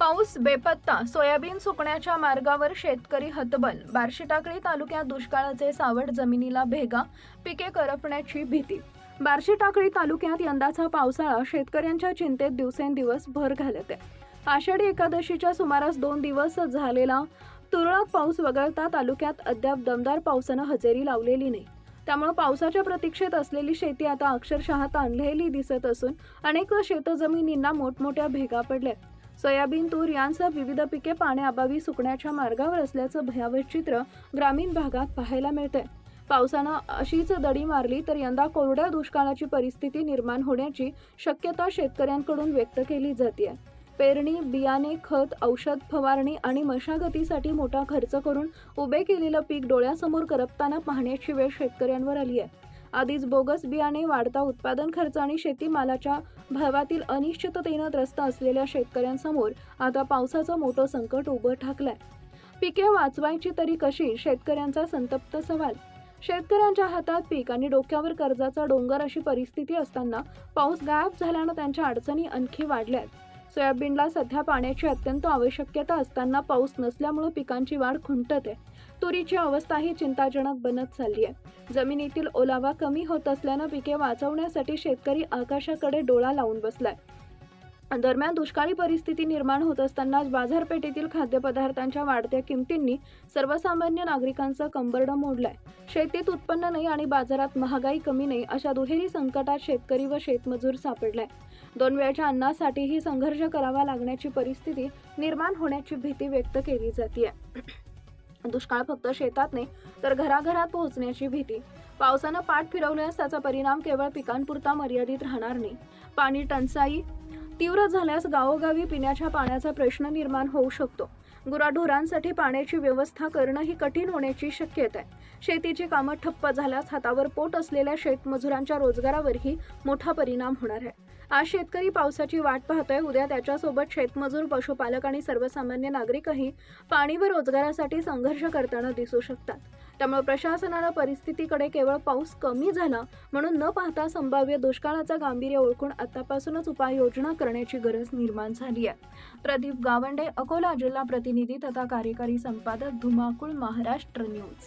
पाऊस बेपत्ता, सोयाबीन सुकण्याच्या मार्गावर शेतकरी हतबल. बार्शीटाकळी तालुक्यात दुष्काळाचे सावट, जमिनीला भेगा, पिके करपण्याची भीती. बार्शीटाकळी तालुक्यात यंदाचा पावसाळा शेतकऱ्यांच्या चिंतेत दिवसेंदिवस भर घालत आहे. आषाढी एकादशीच्या सुमारास 2 दिवस झालेला तुरळक पाऊस वगळता तालुक्यात अद्याप दमदार पावसानं हजेरी लावलेली नाही. त्यामुळे पावसाच्या प्रतीक्षेत असलेली शेती आता अक्षरशः ताणलेली दिसत असून अनेक शेतजमिनींना मोठमोठ्या भेगा पडल्यात. सोयाबीन, तूर यांसह विविध पिके पाण्याअभावी सुकण्याच्या मार्गावर असल्याचं भयावह चित्र ग्रामीण भागात पाहायला मिळतंय. पावसानं अशीच दडी मारली तर यंदा कोरड्या दुष्काळाची परिस्थिती निर्माण होण्याची शक्यता शेतकऱ्यांकडून व्यक्त केली जाते. पेरणी, बियाणे, खत, औषध फवारणी आणि मशागतीसाठी मोठा खर्च करून उभे केलेलं पीक डोळ्यासमोर करपताना पाहण्याची वेळ शेतकऱ्यांवर आली आहे. आधीच बोगस बियाणे, वाढता उत्पादन खर्च आणि शेतीमालाच्या भावातील अनिश्चिततेनं त्रस्त असलेल्या शेतकऱ्यांसमोर आता पावसाचं मोठं संकट उभं ठाकलंय. पिके वाचवायची तरी कशी, शेतकऱ्यांचा संतप्त सवाल. शेतकऱ्यांच्या हातात पीक आणि डोक्यावर कर्जाचा डोंगर अशी परिस्थिती असताना पाऊस गायब झाल्यानं त्यांच्या अडचणी आणखी वाढल्यात. सोयाबीनला सध्या पाण्याची अत्यंत आवश्यकता असताना पाऊस नसल्यामुळे पिकांची वाढ खुंटत आहे. तुरीची अवस्थाही चिंताजनक बनत चालली आहे. जमिनीतील ओलावा कमी होत असल्यानं पिके वाचवण्यासाठी शेतकरी आकाशाकडे डोळा लावून बसलाय. दरम्यान दुष्काळी परिस्थिती निर्माण होत असतानाच बाजारपेठेतील खाद्यपदार्थांच्या वाढत्या किमतींनी सर्वसामान्य नागरिकांचं कंबरडं मोडलंय. शेतीत उत्पन्न नाही आणि बाजारात महागाई कमी नाही अशा दुहेरी संकटात शेतकरी व शेतमजूर सापडलाय. 2 वेळच्या अन्नासाठीही संघर्ष करावा लागण्याची परिस्थिती निर्माण होण्याची भीती व्यक्त केली जाते. दुष्काळ फक्त शेतात नाही तर घराघरात पोहोचण्याची भीती. पावसानं पाठ फिरवल्यास त्याचा परिणाम केवळ पिकांपुरता मर्यादित राहणार नाही. पाणी टंचाई तीव्र झाल्यास गावोगावी पिण्याच्या पाण्याचा प्रश्न निर्माण होऊ शकतो. गुराढोरांसाठी पाण्याची व्यवस्था करणंही कठीण होण्याची शक्यता आहे. शेतीची कामं ठप्प झाल्यास हातावर पोट असलेल्या शेतमजुरांच्या रोजगारावरही मोठा परिणाम होणार आहे. आज शेतकरी पावसाची वाट पाहतोय, उद्या त्याच्यासोबत शेतमजूर, पशुपालक आणि सर्वसामान्य नागरिकही पाणी व रोजगारासाठी संघर्ष करताना दिसू शकतात. त्यामुळे प्रशासनानं परिस्थितीकडे केवळ पाऊस कमी झाला म्हणून न पाहता संभाव्य दुष्काळाचं गांभीर्य ओळखून आतापासूनच उपाययोजना करण्याची गरज निर्माण झाली आहे. प्रदीप गावंडे, अकोला जिल्हा प्रतिनिधी तथा कार्यकारी संपादक, धुमाकूळ, महाराष्ट्र न्यूज.